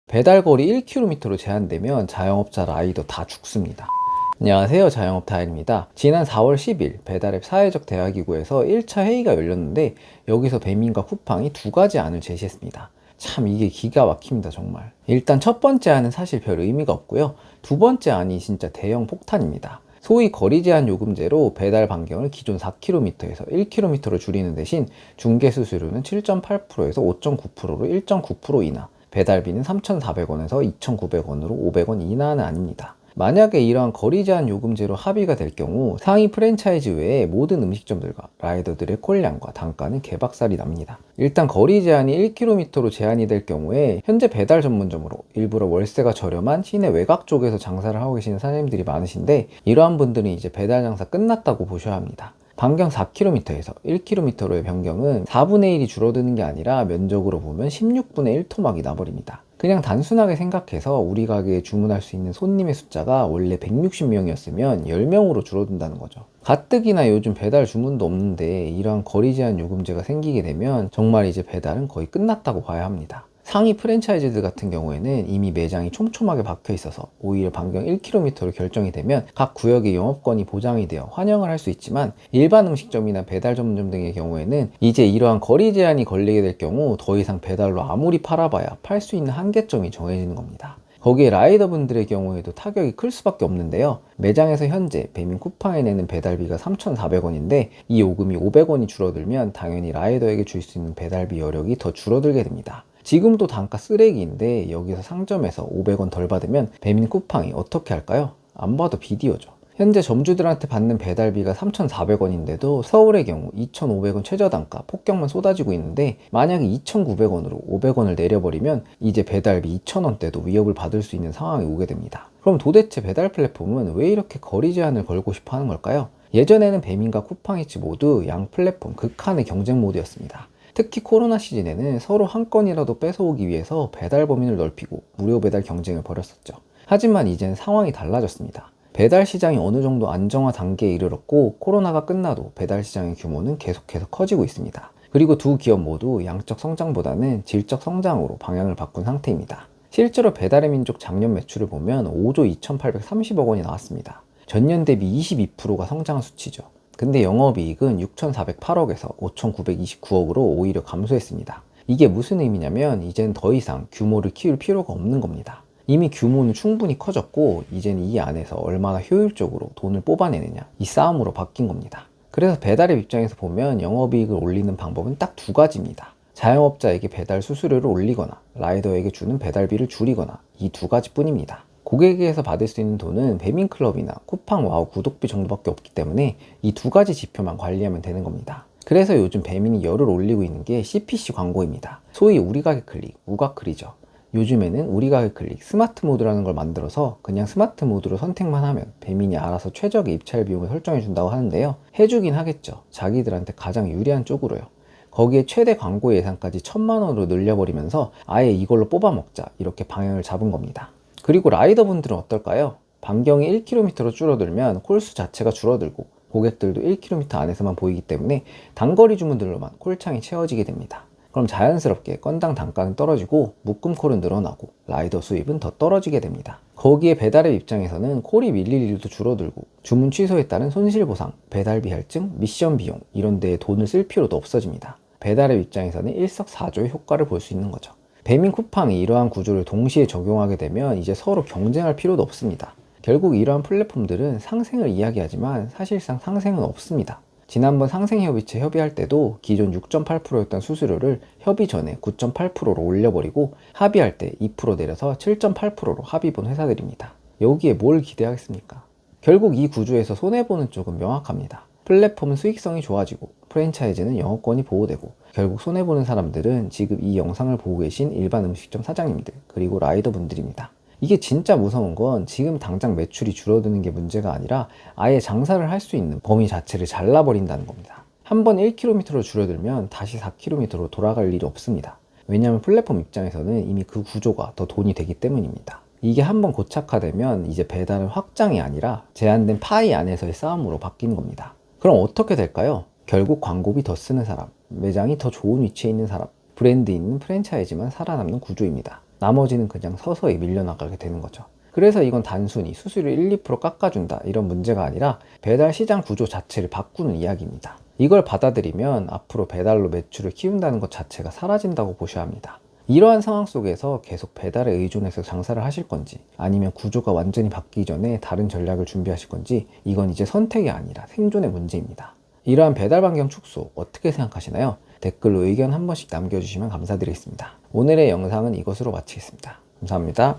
배달거리 1km로 제한되면 자영업자 라이더 다 죽습니다. 안녕하세요, 자영업 다일입니다. 지난 4월 10일 배달앱 사회적 대화기구에서 1차 회의가 열렸는데 여기서 배민과 쿠팡이 두 가지 안을 제시했습니다. 참 이게 기가 막힙니다, 정말. 일단 첫 번째 안은 사실 별 의미가 없고요. 두 번째 안이 진짜 대형 폭탄입니다. 소위 거리 제한 요금제로 배달 반경을 기존 4km에서 1km로 줄이는 대신 중개 수수료는 7.8%에서 5.9%로 1.9% 인하, 배달비는 3,400원에서 2,900원으로 500원 인하는 아닙니다. 만약에 이러한 거리 제한 요금제로 합의가 될 경우 상위 프랜차이즈 외에 모든 음식점들과 라이더들의 콜량과 단가는 개박살이 납니다. 일단 거리 제한이 1km로 제한이 될 경우에 현재 배달 전문점으로 일부러 월세가 저렴한 시내 외곽 쪽에서 장사를 하고 계시는 사장님들이 많으신데, 이러한 분들은 이제 배달 장사 끝났다고 보셔야 합니다. 반경 4km에서 1km로의 변경은 4분의 1이 줄어드는 게 아니라 면적으로 보면 16분의 1 토막이 나버립니다. 그냥 단순하게 생각해서 우리 가게에 주문할 수 있는 손님의 숫자가 원래 160명이었으면 10명으로 줄어든다는 거죠. 가뜩이나 요즘 배달 주문도 없는데 이러한 거리 제한 요금제가 생기게 되면 정말 이제 배달은 거의 끝났다고 봐야 합니다. 상위 프랜차이즈들 같은 경우에는 이미 매장이 촘촘하게 박혀 있어서 오히려 반경 1km로 결정이 되면 각 구역의 영업권이 보장이 되어 환영을 할 수 있지만, 일반 음식점이나 배달 전문점 등의 경우에는 이제 이러한 거리 제한이 걸리게 될 경우 더 이상 배달로 아무리 팔아봐야 팔 수 있는 한계점이 정해지는 겁니다. 거기에 라이더분들의 경우에도 타격이 클 수밖에 없는데요. 매장에서 현재 배민 쿠팡에 내는 배달비가 3,400원인데 이 요금이 500원이 줄어들면 당연히 라이더에게 줄 수 있는 배달비 여력이 더 줄어들게 됩니다. 지금도 단가 쓰레기인데 여기서 상점에서 500원 덜 받으면 배민 쿠팡이 어떻게 할까요? 안 봐도 비디오죠. 현재 점주들한테 받는 배달비가 3,400원인데도 서울의 경우 2,500원 최저단가 폭격만 쏟아지고 있는데, 만약에 2,900원으로 500원을 내려버리면 이제 배달비 2,000원대도 위협을 받을 수 있는 상황이 오게 됩니다. 그럼 도대체 배달 플랫폼은 왜 이렇게 거리 제한을 걸고 싶어 하는 걸까요? 예전에는 배민과 쿠팡이츠 모두 양 플랫폼 극한의 경쟁 모드였습니다. 특히 코로나 시즌에는 서로 한 건이라도 뺏어오기 위해서 배달 범위를 넓히고 무료 배달 경쟁을 벌였었죠. 하지만 이제는 상황이 달라졌습니다. 배달 시장이 어느 정도 안정화 단계에 이르렀고 코로나가 끝나도 배달 시장의 규모는 계속해서 커지고 있습니다. 그리고 두 기업 모두 양적 성장보다는 질적 성장으로 방향을 바꾼 상태입니다. 실제로 배달의 민족 작년 매출을 보면 5조 2,830억 원이 나왔습니다. 전년 대비 22%가 성장한 수치죠. 근데 영업이익은 6,408억에서 5,929억으로 오히려 감소했습니다. 이게 무슨 의미냐면 이젠 더 이상 규모를 키울 필요가 없는 겁니다. 이미 규모는 충분히 커졌고 이제는 이 안에서 얼마나 효율적으로 돈을 뽑아내느냐, 이 싸움으로 바뀐 겁니다. 그래서 배달의 입장에서 보면 영업이익을 올리는 방법은 딱 두 가지입니다. 자영업자에게 배달 수수료를 올리거나 라이더에게 주는 배달비를 줄이거나, 이 두 가지 뿐입니다. 고객에게서 받을 수 있는 돈은 배민클럽이나 쿠팡 와우 구독비 정도밖에 없기 때문에 이 두 가지 지표만 관리하면 되는 겁니다. 그래서 요즘 배민이 열을 올리고 있는 게 CPC 광고입니다. 소위 우리 가게 클릭, 우가클이죠. 요즘에는 우리 가게 클릭 스마트 모드라는 걸 만들어서 그냥 스마트 모드로 선택만 하면 배민이 알아서 최적의 입찰 비용을 설정해 준다고 하는데요. 해주긴 하겠죠. 자기들한테 가장 유리한 쪽으로요. 거기에 최대 광고 예산까지 1,000만 원으로 늘려버리면서 아예 이걸로 뽑아먹자, 이렇게 방향을 잡은 겁니다. 그리고 라이더분들은 어떨까요? 반경이 1km로 줄어들면 콜수 자체가 줄어들고 고객들도 1km 안에서만 보이기 때문에 단거리 주문들로만 콜창이 채워지게 됩니다. 그럼 자연스럽게 건당 단가는 떨어지고 묶음콜은 늘어나고 라이더 수입은 더 떨어지게 됩니다. 거기에 배달의 입장에서는 콜이 밀릴 일도 줄어들고 주문 취소에 따른 손실보상, 배달비 할증, 미션 비용 이런 데에 돈을 쓸 필요도 없어집니다. 배달의 입장에서는 일석사조의 효과를 볼 수 있는 거죠. 배민 쿠팡이 이러한 구조를 동시에 적용하게 되면 이제 서로 경쟁할 필요도 없습니다. 결국 이러한 플랫폼들은 상생을 이야기하지만 사실상 상생은 없습니다. 지난번 상생협의체 협의할 때도 기존 6.8%였던 수수료를 협의 전에 9.8%로 올려버리고 합의할 때 2% 내려서 7.8%로 합의 본 회사들입니다. 여기에 뭘 기대하겠습니까? 결국 이 구조에서 손해보는 쪽은 명확합니다. 플랫폼은 수익성이 좋아지고 프랜차이즈는 영업권이 보호되고, 결국 손해보는 사람들은 지금 이 영상을 보고 계신 일반 음식점 사장님들 그리고 라이더분들입니다. 이게 진짜 무서운 건 지금 당장 매출이 줄어드는 게 문제가 아니라 아예 장사를 할 수 있는 범위 자체를 잘라버린다는 겁니다. 한번 1km로 줄어들면 다시 4km로 돌아갈 일이 없습니다. 왜냐하면 플랫폼 입장에서는 이미 그 구조가 더 돈이 되기 때문입니다. 이게 한번 고착화되면 이제 배달은 확장이 아니라 제한된 파이 안에서의 싸움으로 바뀌는 겁니다. 그럼 어떻게 될까요? 결국 광고비 더 쓰는 사람, 매장이 더 좋은 위치에 있는 사람, 브랜드 있는 프랜차이즈만 살아남는 구조입니다. 나머지는 그냥 서서히 밀려나가게 되는 거죠. 그래서 이건 단순히 수수료 1, 2% 깎아준다 이런 문제가 아니라 배달 시장 구조 자체를 바꾸는 이야기입니다. 이걸 받아들이면 앞으로 배달로 매출을 키운다는 것 자체가 사라진다고 보셔야 합니다. 이러한 상황 속에서 계속 배달에 의존해서 장사를 하실 건지, 아니면 구조가 완전히 바뀌기 전에 다른 전략을 준비하실 건지, 이건 이제 선택이 아니라 생존의 문제입니다. 이러한 배달 반경 축소 어떻게 생각하시나요? 댓글로 의견 한 번씩 남겨주시면 감사드리겠습니다. 오늘의 영상은 이것으로 마치겠습니다. 감사합니다.